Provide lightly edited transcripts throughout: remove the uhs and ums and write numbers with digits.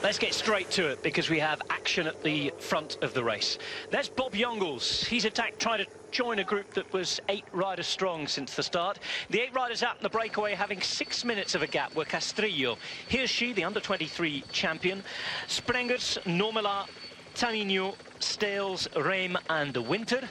Let's get straight to it because we have action at the front of the race. There's Bob Jongels. He's attacked, trying to join a group that was 8 riders strong since the start. The 8 riders out in the breakaway having 6 minutes of a gap were Castrillo, Hirschi, the under-23 champion, Sprengers, Nomela, Tanino, Stales, Reim and Winter.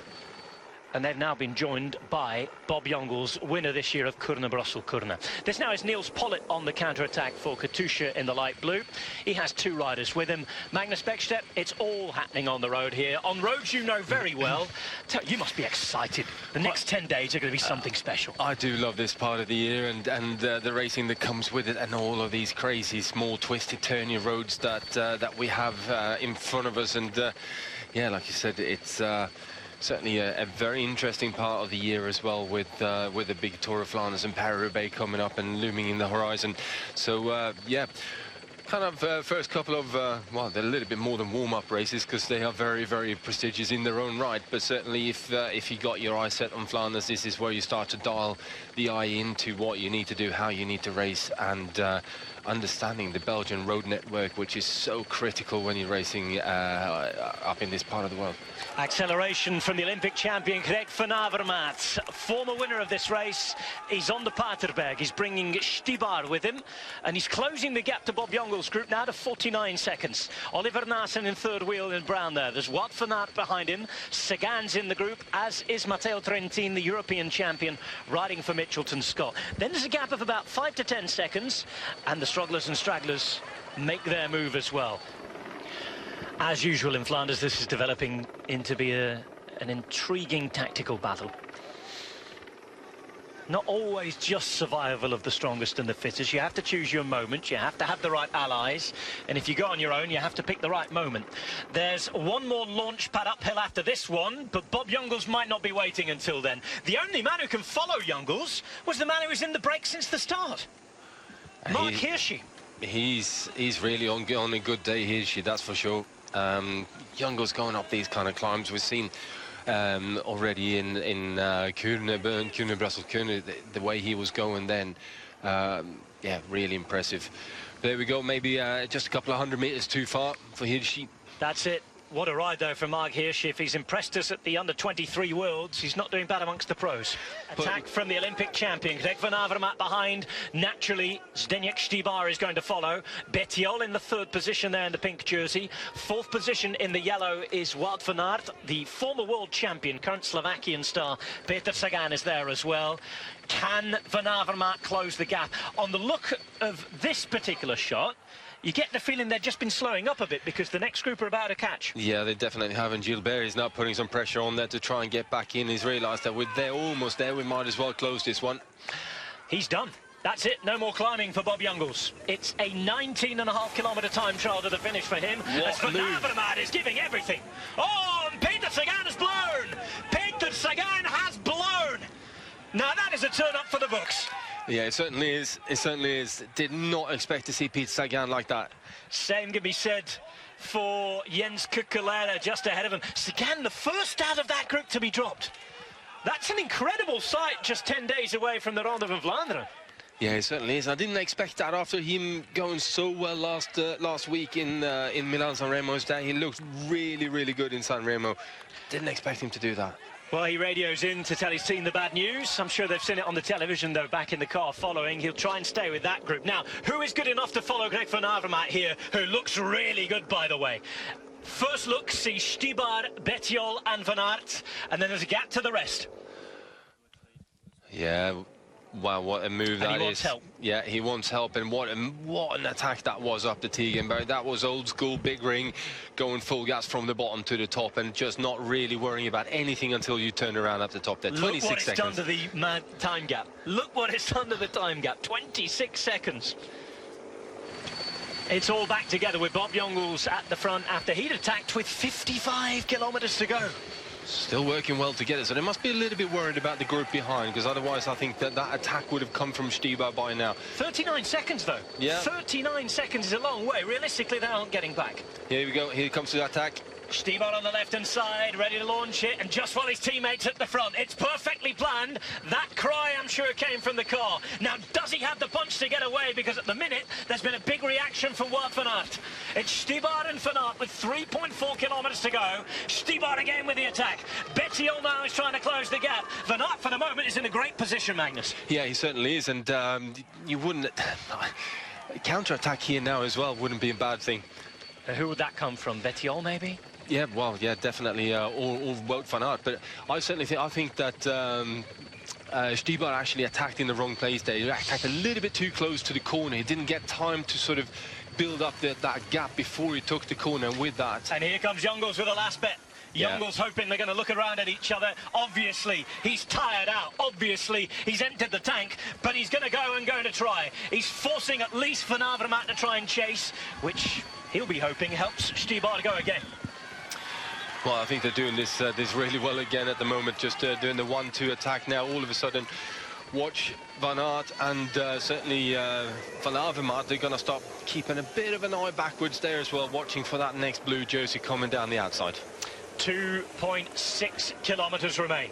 And they've now been joined by Bob Jongels, winner this year of Kuurne Brussel Kuurne. This now is Niels Pollitt on the counter-attack for Katusha in the light blue. He has 2 riders with him. Magnus Bäckstedt, it's all happening on the road here. On roads you know very well. You must be excited. The next 10 days are going to be something special. I do love this part of the year and the racing that comes with it, and all of these crazy small twisted turny roads that we have in front of us. And yeah, like you said, it's certainly a very interesting part of the year as well, with the big Tour of Flanders and Paris-Roubaix coming up and looming in the horizon. So yeah, kind of first couple of well, they're a little bit more than warm-up races because they are very, very prestigious in their own right. But certainly if you got your eye set on Flanders, this is where you start to dial the eye into what you need to do, how you need to race, and understanding the Belgian road network, which is so critical when you're racing up in this part of the world. Acceleration from the Olympic champion Greg van Avermaet, former winner of this race. He's on the Paterberg. He's bringing Stibar with him, and he's closing the gap to Bob Jongels' group now to 49 seconds. Oliver Naassen in third wheel in brown there. There's Wout van Aert behind him. Sagan's in the group, as is Matteo Trentin, the European champion, riding for Mitchelton Scott. Then there's a gap of about 5 to 10 seconds, and the strugglers and stragglers make their move as well. As usual in Flanders, this is developing into be an intriguing tactical battle. Not always just survival of the strongest and the fittest. You have to choose your moment, you have to have the right allies, and if you go on your own, you have to pick the right moment. There's one more launch pad uphill after this one, but Bob Jongels might not be waiting until then. The only man who can follow Jongels was the man who was in the break since the start, Mark Hirschi. He's really on a good day, Hirschi, that's for sure. Jongels going up these kind of climbs, we've seen already in Kuurne Brussel Kuurne, the way he was going then. Yeah, really impressive. There we go, maybe just a couple of 100 meters too far for Hirschi. That's it. What a ride, though, for Mark Hirschi. If he's impressed us at the under-23 Worlds, he's not doing bad amongst the pros. Attack from the Olympic champion. Greg van Avermaet behind. Naturally, Zdeněk Štibar is going to follow. Bettiol in the 3rd position there in the pink jersey. 4th position in the yellow is Wout van Aert. The former world champion, current Slovakian star, Peter Sagan is there as well. Can van Avermaet close the gap? On the look of this particular shot, you get the feeling they've just been slowing up a bit because the next group are about to catch. Yeah, they definitely have, and Gilbert is now putting some pressure on there to try and get back in. He's realised that they're almost there. We might as well close this one. He's done. That's it. No more climbing for Bob Jongels. It's a 19.5-kilometre time trial to the finish for him. As Van Avermaet is giving everything. Oh, and Peter Sagan has blown! Peter Sagan has blown! Now that is a turn up for the books. Yeah, it certainly is. It certainly is. Did not expect to see Peter Sagan like that. Same can be said for Jens Kukulera just ahead of him. Sagan, the first out of that group to be dropped. That's an incredible sight just 10 days away from the Ronde van Vlaanderen. Yeah, it certainly is. I didn't expect that after him going so well last week in Milan-San Remo's day. He looked really, really good in San Remo. Didn't expect him to do that. Well, he radios in to tell his team the bad news. I'm sure they've seen it on the television, though, back in the car following. He'll try and stay with that group. Now, who is good enough to follow Greg van Avermaet here, who looks really good, by the way? First look, see Stibar, Bettiol and Van Aert, and then there's a gap to the rest. Yeah, wow, what a move that is. He wants help. Yeah, he wants help, and what an attack that was up the Tegenberg. That was old school, big ring, going full gas from the bottom to the top, and just not really worrying about anything until you turn around at the top there. 26 seconds. Look what it's done to the time gap. Look what it's done to the time gap. 26 seconds. It's all back together with Bob Jongels at the front after he'd attacked with 55 kilometres to go. Still working well together, so they must be a little bit worried about the group behind, because otherwise I think that attack would have come from Stibar by now. 39 seconds, though. Yeah. 39 seconds is a long way. Realistically, they aren't getting back. Here we go. Here comes the attack. Stibar on the left-hand side, ready to launch it, and just while his teammates at the front, it's perfectly planned. That cry, I'm sure, came from the car. Now, does he have the punch to get away? Because at the minute, there's been a big reaction from Wout van Aert. It's Stibar and Van Aert with 3.4 kilometres to go. Stibar again with the attack. Bettiol now is trying to close the gap. Van Aert, for the moment, is in a great position, Magnus. Yeah, he certainly is, and you wouldn't... counter-attack here now as well wouldn't be a bad thing. Who would that come from? Bettiol, maybe? Yeah, well, yeah, definitely, or Wout van Aert. But I think that Stibar actually attacked in the wrong place there. He attacked a little bit too close to the corner. He didn't get time to sort of build up that gap before he took the corner, and with that... And here comes Jongels with the last bet. Yeah. Jongels hoping they're going to look around at each other. Obviously, he's tired out. Obviously, he's emptied the tank, but he's going to go and going to try. He's forcing at least Van Avermaet to try and chase, which he'll be hoping helps Stibar to go again. Well, I think they're doing this really well again at the moment, just doing the 1-2 attack now. All of a sudden, watch Van Aert and certainly Van Avermaet. They're going to stop keeping a bit of an eye backwards there as well, watching for that next blue jersey coming down the outside. 2.6 kilometres remain.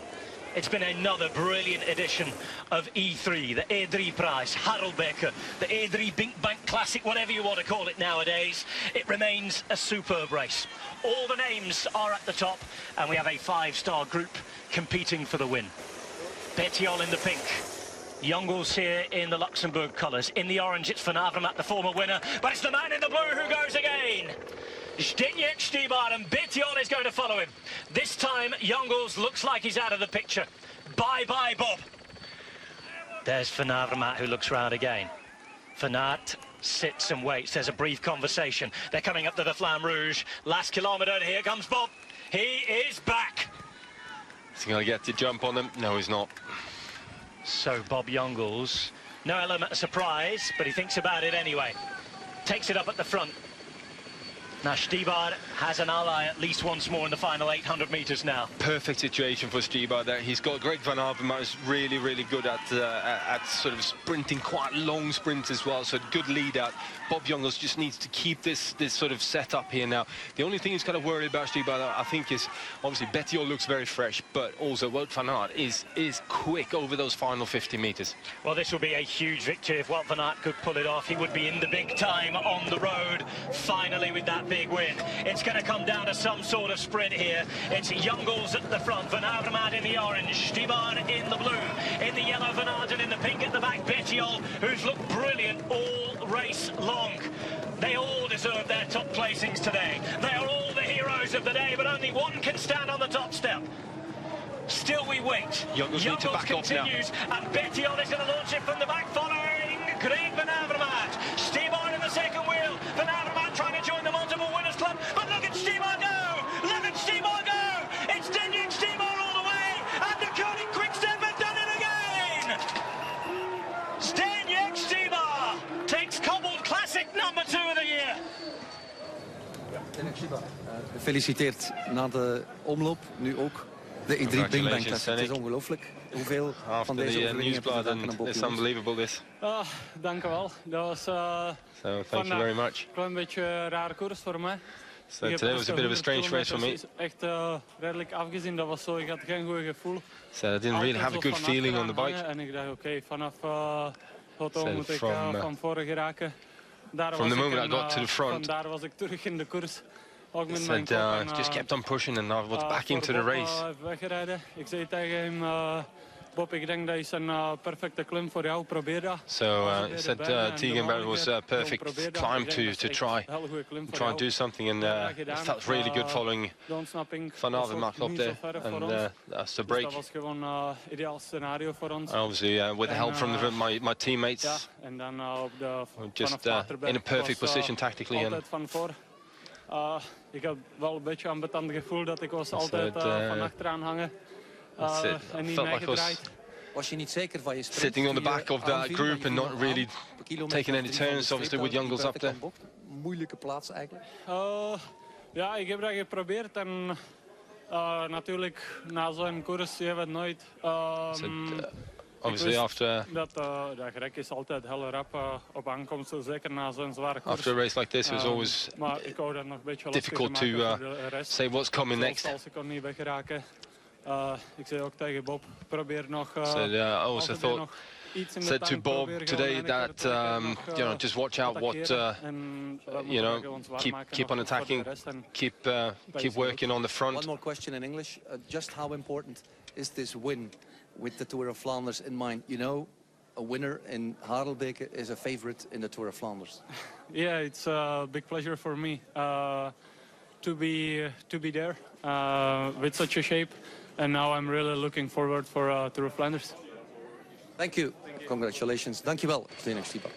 It's been another brilliant edition of E3, the E3 Prize, Harelbeke, the E3 Bank Classic, whatever you want to call it nowadays. It remains a superb race. All the names are at the top, and we have a 5-star group competing for the win. Bettiol in the pink. Jongels here in the Luxembourg colours. In the orange, it's Van Avermaet, the former winner, but it's the man in the blue who goes again. Zdeněk Stibar, and Bettiol is going to follow him. This time, Jongels looks like he's out of the picture. Bye-bye, Bob. There's Van Avermaet, who looks round again. Van Aert sits and waits. There's a brief conversation. They're coming up to the Flamme Rouge. Last kilometre, and here comes Bob. He is back. Is he going to get the jump on them? No, he's not. So Bob Jongels, no element of surprise, but he thinks about it anyway. Takes it up at the front. Now Stibar has an ally at least once more in the final 800 metres now. Perfect situation for Stibar there. He's got Greg Van Avermaet is really, really good at sort of sprinting, quite long sprints as well. So good lead out. Bob Jongels just needs to keep this sort of set up here now. The only thing he's got to worry about Stibar, I think, is obviously Bettiol looks very fresh, but also Wout van Aert is quick over those final 50 metres. Well, this will be a huge victory if Wout van Aert could pull it off. He would be in the big time on the road, finally, with that big win. It's going to come down to some sort of sprint here. It's Jongels at the front, Van Avermaet in the orange, Stibar in the blue, in the yellow Van Aert, and in the pink at the back Bettiol, who's looked brilliant all race long. They all deserve their top placings today. They are all the heroes of the day, but only one can stand on the top step. Still we wait. Jongels need to back continues, off now. And Bettiol is going to launch it from the back, following Greg Van Avermaet. Stibar in the second wheel. Van Avermaet trying to join the multiple winners club, but look at Stibar go! Look at Stibar go! It's Zdeněk Stibar all the way, and the Koning Quickstep has done it again! Zdeněk Stibar takes Cobbled Classic number 2 of the year. Zdeněk Stibar, gefeliciteerd na de omloop, nu ook de E3 Bing Bang Classic. Het is ongelooflijk hoeveel van deze overwinningen heb je te danken aan Bob. It's unbelievable this. Dank u wel. Dat was So thank you very much. een klein beetje een rare koers voor mij. So today was a bit of a strange race for me. Echt redelijk afgezien. Dat was zo, ik had geen goed gevoel. So I didn't really have a good feeling on the bike. En ik dacht, oké, vanaf Hoto moet ik van voren geraken. From the moment I got to the front, daar was ik terug in de koers. said, just kept on pushing and I was back into the race. Weggereden. Ik zei tegen hem, Bob, ik denk dat is een perfecte klim voor jou. Probeer dat. So said Tegan was a perfect climb to try and do something, and it felt really good following Van Avermaet up there, and that's the break. Dat was gewoon een ideaal scenario voor ons. Obviously with the help from my teammates, en dan op de just in a perfect position tactically. Altijd van voor. Ik had wel een beetje een ambetant gevoel dat ik was altijd van achteraan hangen. En niet meegedraaid. Was je niet zeker van je sprint? Sitting on the back of that group and not really taking any turns, obviously with Jongels up there. Moeilijke plaats eigenlijk. Ja, ik heb dat geprobeerd en natuurlijk na zo'n koers je weet nooit. Obviously after dat grek is altijd heel rap op aankomst, zeker na zo'n zware koers. After a race like this, it was always difficult to say what's coming next. Als ik kon niet weggeraken. Ik zei ook tegen Bob, probeer nog. I also thought said to Bob today that you know, just watch out what you know, keep on attacking, keep working on the front. One more question in English. Just how important is this win with the Tour of Flanders in mind? You know, a winner in Harelbeke is a favorite in the Tour of Flanders. Yeah, it's a big pleasure for me to be there with such a shape, and now I'm really looking forward for Tour of Flanders. Thank you. Congratulations. Dankjewel, Zdeněk Štibar.